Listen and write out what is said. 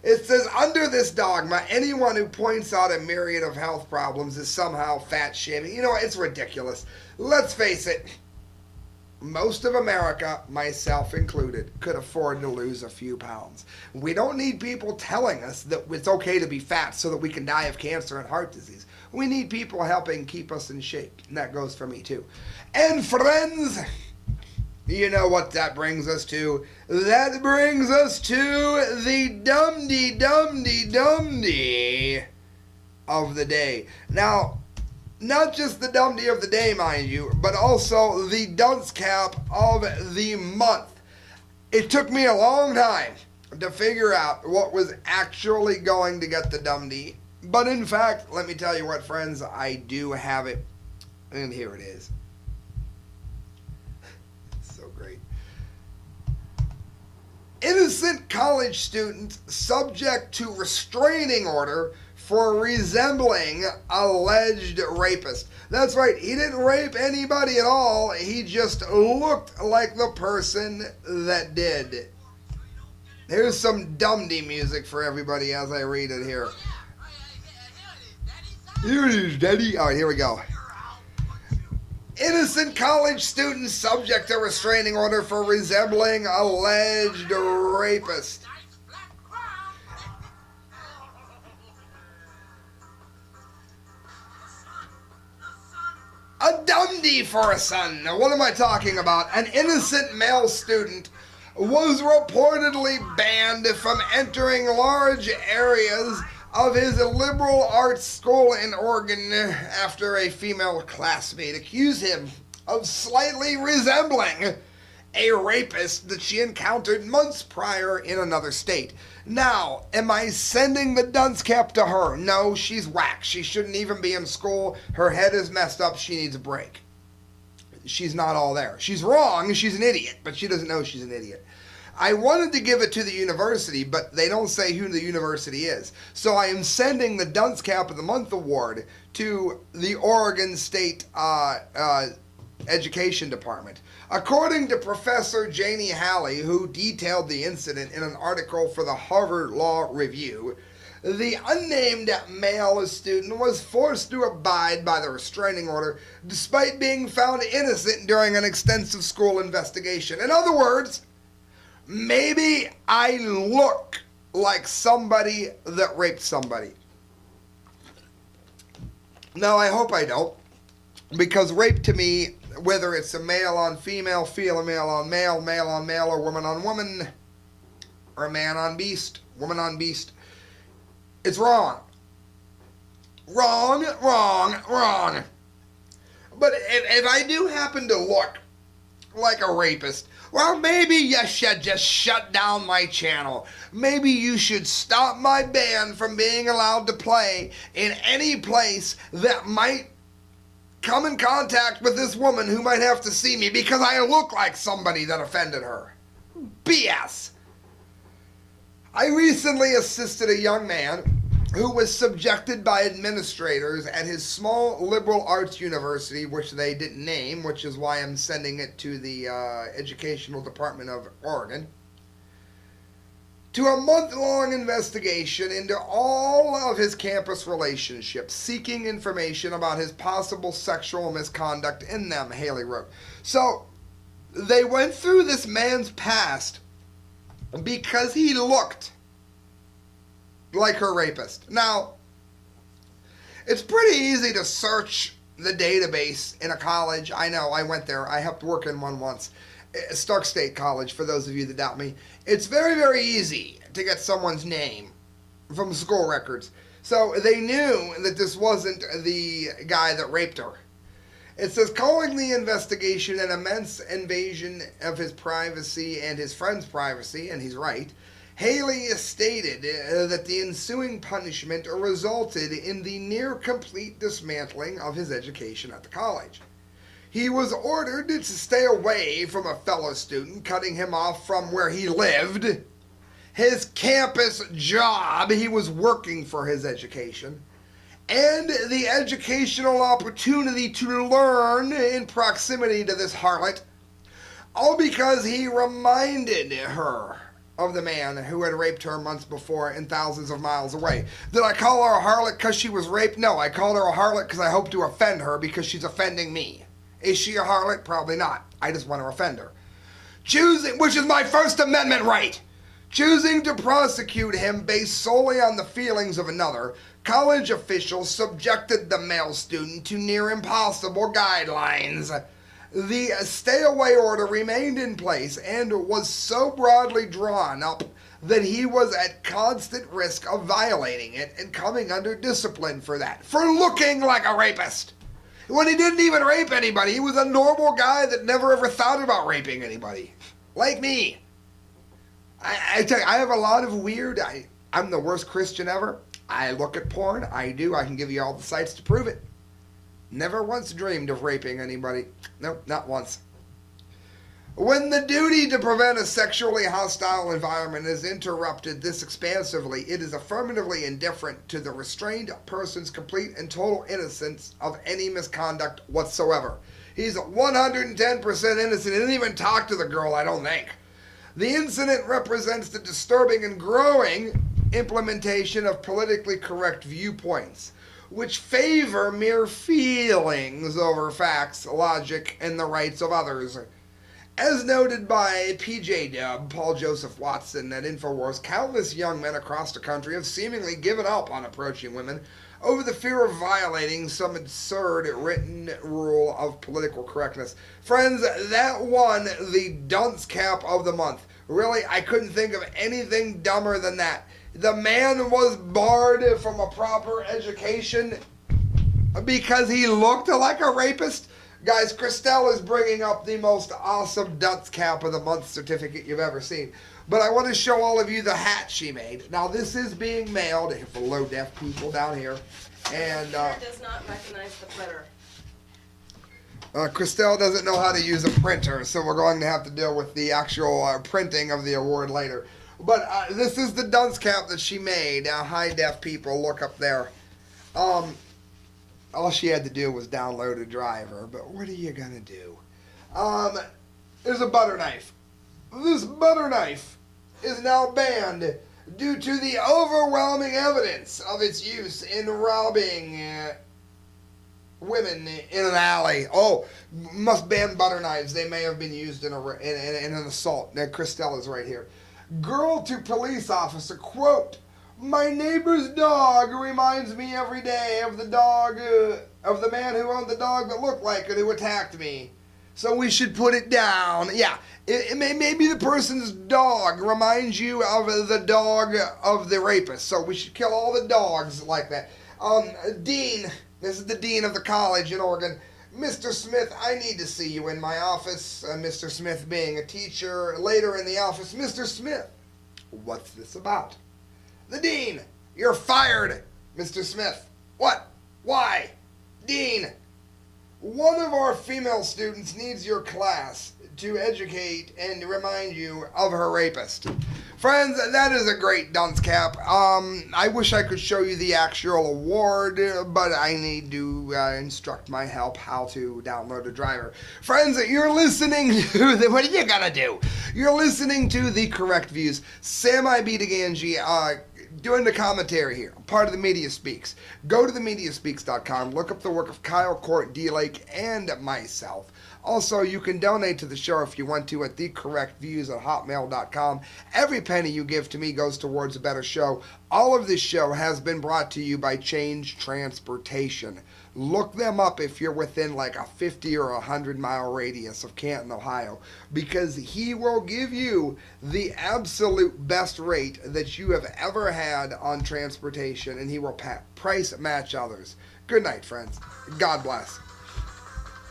It says, under this dogma, anyone who points out a myriad of health problems is somehow fat shaming. You know, it's ridiculous. Let's face it, most of America, myself included, could afford to lose a few pounds. We don't need people telling us that it's okay to be fat so that we can die of cancer and heart disease. We need people helping keep us in shape. And that goes for me too. And friends, you know what that brings us to? That brings us to the dum-de of the day. Now, not just the dum-de of the day, mind you, but also the dunce cap of the month. It took me a long time to figure out what was actually going to get the dum-de. But in fact, let me tell you what, friends, I do have it. And here it is. So great. Innocent college student subject to restraining order for resembling alleged rapist. That's right, he didn't rape anybody at all. He just looked like the person that did. Here's some dum-de music for everybody as I read it here. Here it is, Daddy. All right, here we go. Innocent college student subject to restraining order for resembling alleged rapist. A dum-de for a son. Now, what am I talking about? An innocent male student was reportedly banned from entering large areas of his liberal arts school in Oregon after a female classmate accused him of slightly resembling a rapist that she encountered months prior in another state. Now, am I sending the dunce cap to her? No, she's whack. She shouldn't even be in school. Her head is messed up. She needs a break. She's not all there. She's wrong. She's an idiot, but she doesn't know she's an idiot. I wanted to give it to the university, but they don't say who the university is. So I am sending the Dunce Cap of the Month award to the Oregon State Education Department. According to Professor Janie Halley, who detailed the incident in an article for the Harvard Law Review, the unnamed male student was forced to abide by the restraining order despite being found innocent during an extensive school investigation. In other words, maybe I look like somebody that raped somebody. Now, I hope I don't, because rape to me, whether it's a male on female, female on male, male on male, or woman on woman, or man on beast, woman on beast, it's wrong. Wrong, wrong, wrong. But if I do happen to look like a rapist, well, maybe you should just shut down my channel. Maybe you should stop my band from being allowed to play in any place that might come in contact with this woman who might have to see me because I look like somebody that offended her. BS. I recently assisted a young man who was subjected by administrators at his small liberal arts university, which they didn't name, which is why I'm sending it to the Educational Department of Oregon, to a month-long investigation into all of his campus relationships, seeking information about his possible sexual misconduct in them, Haley wrote. So, they went through this man's past because he looked like her rapist. Now, it's pretty easy to search the database in a college. I know, I went there. I helped work in one once. Stark State College, for those of you that doubt me. It's very, very easy to get someone's name from school records. So they knew that this wasn't the guy that raped her. It says, calling the investigation an immense invasion of his privacy and his friend's privacy, and he's right, Haley stated that the ensuing punishment resulted in the near-complete dismantling of his education at the college. He was ordered to stay away from a fellow student, cutting him off from where he lived, his campus job, he was working for his education, and the educational opportunity to learn in proximity to this harlot, all because he reminded her of the man who had raped her months before and thousands of miles away. Did I call her a harlot because she was raped? No, I called her a harlot because I hope to offend her because she's offending me. Is she a harlot? Probably not. I just want to offend her. Choosing, which is my First Amendment right, choosing to prosecute him based solely on the feelings of another, college officials subjected the male student to near impossible guidelines. The stay-away order remained in place and was so broadly drawn up that he was at constant risk of violating it and coming under discipline for that, for looking like a rapist. When he didn't even rape anybody, he was a normal guy that never ever thought about raping anybody. Like me. I tell you, I have a lot of weird, I'm the worst Christian ever. I look at porn, I can give you all the sites to prove it. Never once dreamed of raping anybody. Nope, not once. When the duty to prevent a sexually hostile environment is interrupted this expansively, it is affirmatively indifferent to the restrained person's complete and total innocence of any misconduct whatsoever. He's 110% innocent. He didn't even talk to the girl, I don't think. The incident represents the disturbing and growing implementation of politically correct viewpoints, which favor mere feelings over facts, logic, and the rights of others. As noted by PJ Dub, Paul Joseph Watson at InfoWars, countless young men across the country have seemingly given up on approaching women over the fear of violating some absurd written rule of political correctness. Friends, that won the dunce cap of the month. Really, I couldn't think of anything dumber than that. The man was barred from a proper education because he looked like a rapist. Guys, Christelle is bringing up the most awesome dunce cap of the month certificate you've ever seen. But I want to show all of you the hat she made. Now, this is being mailed for low deaf people down here. And does not recognize the printer. Christelle doesn't know how to use a printer, so we're going to have to deal with the actual printing of the award later. But this is the dunce cap that she made. High deaf people, look up there. All she had to do was download a driver, but what are you gonna do? There's a butter knife. This butter knife is now banned due to the overwhelming evidence of its use in robbing women in an alley. Oh, must ban butter knives. They may have been used in an assault. Now, Christelle is right here. Girl to police officer, quote, "My neighbor's dog reminds me every day of the dog, of the man who owned the dog that looked like it who attacked me. So we should put it down." Yeah, maybe the person's dog reminds you of the dog of the rapist. So we should kill all the dogs like that. Dean, this is the dean of the college in Oregon. "Mr. Smith, I need to see you in my office." Mr. Smith being a teacher. Later in the office, "Mr. Smith, what's this about?" The dean, "You're fired." Mr. Smith, "What? Why?" Dean, "One of our female students needs your class to educate and remind you of her rapist." Friends, that is a great dunce cap. I wish I could show you the actual award, but I need to instruct my help how to download a driver. Friends, you're listening to what are you gonna do? You're listening to The Correct Views. Sam I.B. to Gangi, doing the commentary here. I'm part of the Media Speaks. Go to themediaspeaks.com, look up the work of Kyle, Court, D. Lake, and myself. Also, you can donate to the show if you want to at thecorrectviews@hotmail.com. Every penny you give to me goes towards a better show. All of this show has been brought to you by Change Transportation. Look them up if you're within like a 50 or 100 mile radius of Canton, Ohio, because he will give you the absolute best rate that you have ever had on transportation, and he will price match others. Good night, friends. God bless.